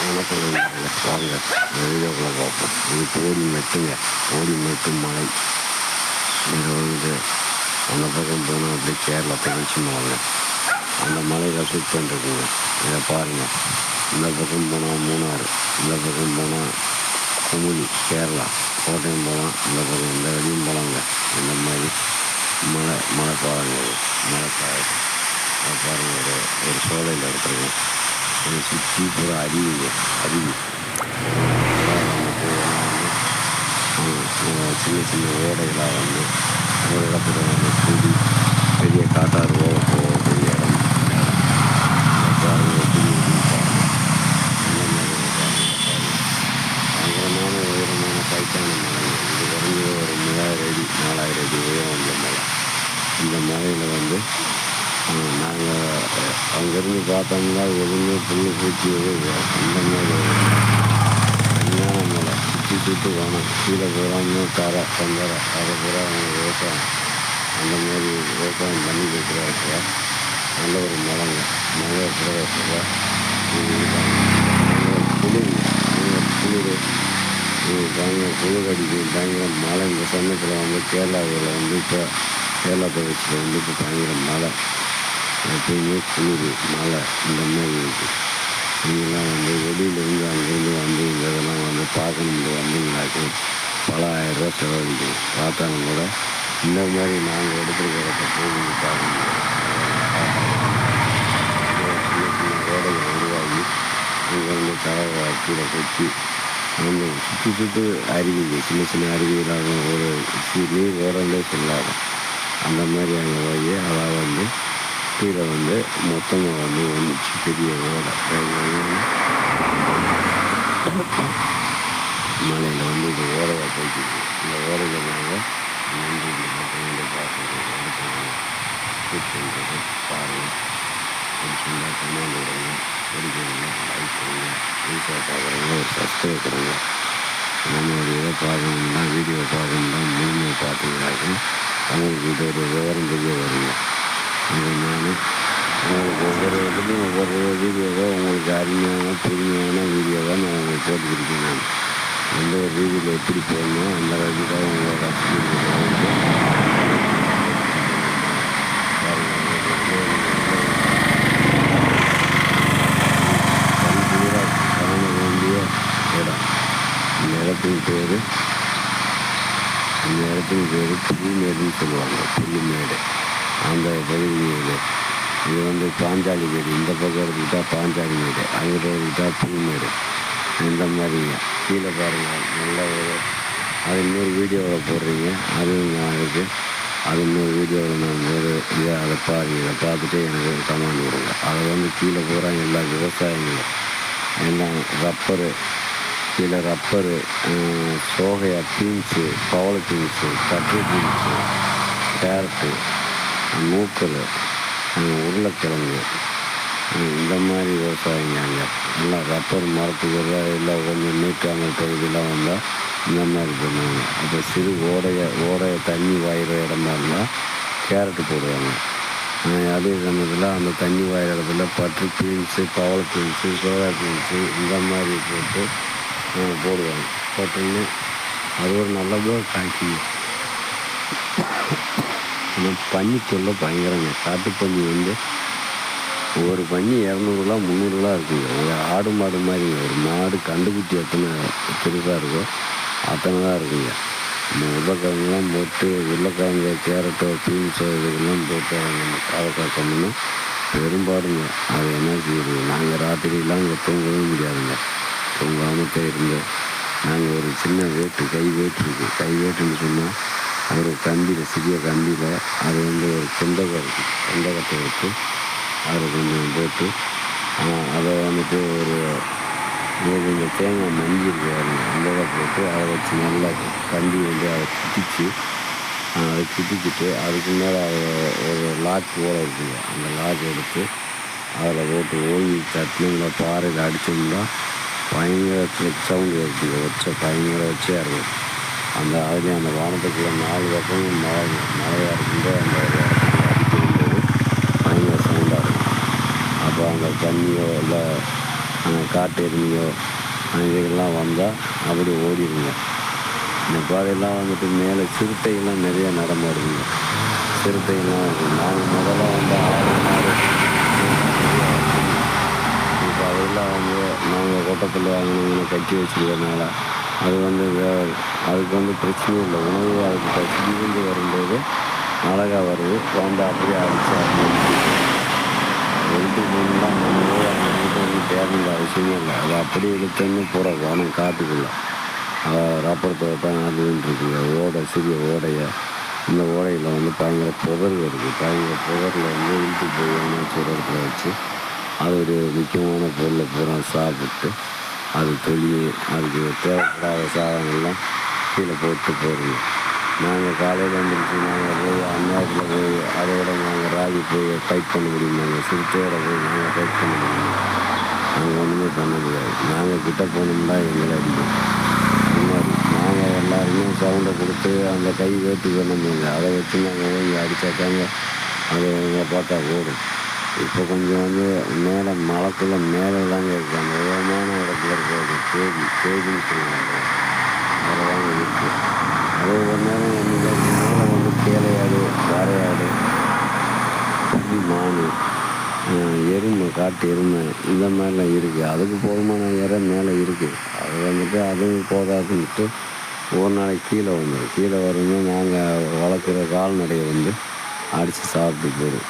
வணக்கம் வாங்க வீடியோக்குள்ள பார்ப்போம். இது ஓடி மெட்டு மலை. இது வந்து அந்த பக்கம் போனால் அப்படியே கேரளா தொடர்ச்சி மலைங்க. அந்த மலையில் ஷூட் பண்ணிருக்குங்க. இதை பாருங்கள். இந்த பக்கம் போனால் மூணாறு, இந்த பக்கம் போனால் குமுளி கேரளா, கோட்டையம் போகலாம். இந்த பக்கம் இந்த வழியும் போகலாங்க. இந்த மாதிரி மலை பாருங்கள். மலை பாருங்கள். ஒரு சோலையில் எடுத்துருங்க. அதை சுற்றி பூரா அருவி சின்ன சின்ன ஓடைகளாக வந்து ஒரு இடத்துல வந்து கூடி பெரிய காட்டாறு ஓட போகக்கூடிய இடம். பயங்கரமான உயரமான கைத்தான மலை. இது குறைஞ்ச ஒரு 3000 அடி 4000 அடி உயரம் உள்ள மலை. இந்த மலையில் வந்து நாங்கள் அங்கேருந்து பார்த்தோம்னா எதுவுமே புண்ணு பூச்சி அந்த மாதிரி அஞ்ஞான மலை. சுற்றி வேணும். கீழே போகாமல் கந்தரை அதை பூரா அவங்க விவசாயம் அந்த மாதிரி விவசாயம் பண்ணி கொடுக்குறாங்க. நல்ல ஒரு மலைங்க. மலை பிரதேசத்தில் குளிர் அடிக்கும். பயங்கர மழை. இந்த சமயத்தில் வந்து கேரளாவில் வந்து இப்போ கேரளா பிரதேசத்தில் வந்து இப்போ பயங்கர மழை. எப்பயுமே குளிர் மழை இந்த மாதிரி இருக்குது. நீங்களாம் வந்து வெளியிலேருந்து அங்கேருந்து வந்து இந்த இதெல்லாம் வந்து பார்க்கணும்னு வந்தீங்கன்னாக்கும் பல 1000 ரூபா செலவழிக்கணும். பார்த்தாலும் கூட இந்த மாதிரி நாங்கள் எடுத்துருக்கிறத போய் நீங்கள் பார்க்கணும். சின்ன சின்ன ஓடைகள் உருவாகி அங்கே வந்து தலை கீழே கொட்டி அந்த சுற்றி அருவிங்க. சின்ன சின்ன அருவிகளாக ஒரு நீர் ஓடலே சொல்லாத அந்த மாதிரி அங்கே போய் அதை வந்து கீழே வந்து மொத்தமாக வந்து வந்துச்சு பெரிய ஓடை. மலையில் வந்து இது ஓடையாக போய்க்குது. இந்த ஓடையில் நாங்கள் நன்றி பார்த்துட்டு பாருங்கள். பிடிச்சிருந்தா கமெண்ட் விடுங்க, பிடிக்கிறீங்க லைக் பண்ணுங்க, புதுசாக பார்க்குறவங்க ஒரு சப்ஸ்கிரைப் பண்ணுங்க. நம்மளோட இதை பார்க்கணும்னா வீடியோ பார்க்கணும்னா முழுமையாக பார்த்தீங்கன்னாக்கும் அவங்களுக்கு இது ஒரு விவரம் தெரிய வருங்க. இது நான் உங்களுக்கு ஒவ்வொரு இதுலையும் ஒவ்வொரு வீடியோவோ உங்களுக்கு அருமையான புதுமையான வீடியோவாக நான் உங்களுக்கு போட்டுக்கிருக்கேன். நான் எந்த ஒரு வீடியோவில் எப்படி போடணும் அந்த வகையில் உங்களை ரசிக்க காண வேண்டிய இடம். இந்த இடத்தின் பேர் புல்மேடுன்னு சொல்லுவாங்க. புல்மேடு அந்த பகுதி. இது வந்து பாஞ்சாலி மேடு. இந்த பக்கம் எடுத்துக்கிட்டால் பாஞ்சாலி மேடு, அங்கிட்ட எடுத்துக்கிட்டால் புல்மேடு. இந்த மாதிரிங்க. கீழே பாருங்கள். நல்ல ஒரு அது இன்னொரு வீடியோவில் போடுறீங்க. அதுவும் நான் இருக்குது. அது இன்னொரு வீடியோவில் நான் அதை பாருங்கள். இதை பார்த்துட்டு எனக்கு ஒரு கமெண்ட் கொடுங்க. அதை வந்து கீழே போகிறாங்க எல்லா விவசாயிகளும் எல்லாம் கீழே ரப்பரு, சோகையா, பீன்ஸு, பவள பீன்ஸு, கட்ரு பீன்ஸு, கேரட்டு, மூக்கல், உருளைக்கிழங்கு இந்த மாதிரி விவசாயிங்க. அங்கே எல்லாம் ரப்பர் மரத்துக்கு எல்லாம் கொஞ்சம் நீக்காமல் பகுதியெல்லாம் வந்தால் இந்த மாதிரி பண்ணுவாங்க. அப்போ சிறு ஓடைய தண்ணி வாயிற இடமா இருந்தால் கேரட்டு போடுவாங்க. அதே சமயத்தில் அந்த தண்ணி வாயிற இடத்துல பட்ரு பீன்ஸு, பவள பீன்ஸு, சோயா பீன்ஸு இந்த மாதிரி போடுவாங்க. போட்டிங்கன்னா அது ஒரு நல்லதாக காய்க்குங்க. ஆனால் பன்னி தொல்லை பயங்கரங்க. காட்டுப்பன்னி வந்து ஒரு பன்னி 200 300 இருக்குங்க. ஒரு ஆடு மாடு மாதிரி. ஒரு மாடு கண்டுக்குட்டி எத்தனை பெருசாக இருக்கோ அத்தனை தான் இருக்குங்க. நம்ம உருளைக்கிழங்குலாம் போட்டு உருளைக்கிழங்கு, கேரட்டோ, பீன்ஸோ இதுக்கெல்லாம் போட்டு நம்ம காக்கணும்னா பெரும்பாடுங்க. அது என்ன செய்யுது, நாங்கள் ராத்திரிலாம் இங்கே தூங்கவே முடியாதுங்க. தூங்காமல் இருந்து நாங்கள் ஒரு சின்ன கை வேட்டுன்னு சொன்னால் ஒரு கம்பியில் சிறிய கம்பியில் அது வந்து ஒரு கொண்டகத்தை வச்சு அதில் கொஞ்சம் போட்டு அதை வந்துட்டு ஒரு இந்த தேங்காய் மஞ்சள் அந்த இதை போட்டு அதை வச்சு நல்லா கம்பி வந்து அதை குத்திக்கிட்டு அதுக்கு மேலே ஒரு லாக் ஓட இருக்குங்க. அந்த லாக் எடுத்து அதில் போட்டு ஓங்கி தட்டினங்களை பாறையில் அடித்தோம்னா பயங்கர சவுண்டு இருக்குங்க. பயங்கர வச்சே இருக்கும். அதுலேயும் அந்த வானத்துக்குள்ள 4 பக்கமும் மழையாக இருக்கும்போது அந்த அடிக்கும்போது பயங்கர சவுண்டாக இருக்கும். அப்போ அந்த தண்ணியோ இல்லை காட்டு எருமையோ இதுக்கெல்லாம் வந்தால் அப்படி ஓடிடுங்க. இந்த பாதையெல்லாம் வந்துட்டு மேலே சிறுத்தைகள்லாம் நிறையா நடமாடுதுங்க. சிறுத்தைகள்லாம் இருக்குது. நாங்கள் முதல்ல வந்து ஆடு மாடு இப்போ அதெல்லாம் வந்து நாங்கள் கொட்டத்தில் வாங்கினவங்களை கட்டி வச்சுருக்கனால அது வந்து அதுக்கு வந்து பிரச்சனையும் இல்லை. உணவு அதுக்கு பசிந்து வரும்போது அழகாக வருது. வந்து அப்படியே அடித்து அப்படியே எடுத்து போகணுன்னா நம்ம போய் அந்த இடத்துல வந்து தேவையில்லை அவசியமே இல்லை. அது அப்படியே இழுத்தோன்னு போகிற வானம் காட்டுக்குள்ளே ரப்பர் தோட்டம் அதுன்னு இருக்குங்க. ஓடை சிறிய ஓடையை இந்த ஓடையில் வந்து பயங்கர புதர் இருக்குது. பயங்கர புதரில் வந்து இழுத்து போய் ஏன்னாச்சும் ஒரு இடத்துல வச்சு அதோடைய முக்கியமான பொருளை பூரா சாப்பிட்டு அது அதுக்கு தேவைப்படாத சாதனங்கள்லாம் கீழே போட்டு போடுங்க. நாங்கள் காலையில் வந்துருச்சு நாங்கள் போய் அந்நேரத்தில் போய் அதோட நாங்கள் ராகி போய் ஃபைட் பண்ண முடியுமாங்க? சிறுத்தையோட போய் நாங்கள் ஃபைட் பண்ண முடியுமா? நாங்கள் ஒன்றுமே பண்ண முடியாது. நாங்கள் கிட்ட போனோம்னா எங்களை அடிக்கும். முன்னாடி நாங்கள் எல்லாருமே சவுண்டை கொடுத்து அந்த கை வேட்டு பண்ணணுங்க. அதை வச்சு நாங்கள் போய் அடித்தாக்காங்க அது எங்களை பார்த்தா ஓடும். இப்போ கொஞ்சம் வந்து மேலே மலைக்குள்ளே மேலே தாங்க இருக்குது. அந்த உயரமான இடத்துல இருக்கிறது கேஜின்னு சொல்லுவாங்க. அதில் தாங்க இருக்குது. அது ஒவ்வொரு நேரம் என்னைக்கு மேலே வந்து கேளையாடு வாரையாடு புலி மான் எருமை காட்டு எருமை இந்த மாதிரிலாம் இருக்குது. அதுக்கு போதுமான இடம் மேலே இருக்குது. அது வந்துட்டு அதுவும் போதாதுன்ட்டு ஒரு நாளைக்கு கீழே வந்துடும். கீழே வரும்போது நாங்கள் வளர்க்குற கால்நடையை வந்து அடித்து சாப்பிட்டு போயிடும்.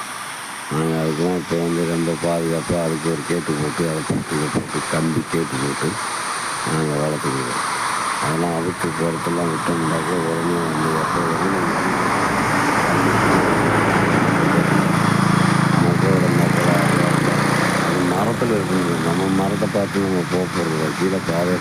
நாங்கள் அதுக்கெலாம் இப்போ வந்து ரொம்ப பாதுகாப்பாக அதுக்கு ஒரு கேட்டு போட்டு அதை போட்டு கம்பி கேட்டு போட்டு நாங்கள் வளர்த்துக்குவோம். அதெல்லாம் அவுத்து போகிறதெல்லாம் விட்டோம்னாக்க உடனே வந்து எப்போ மக்களோட மக்களாக அது மரத்தில் இருக்குங்க. நம்ம மரத்தை பார்த்து நம்ம போக போகிறதில்ல. கீழே பாதை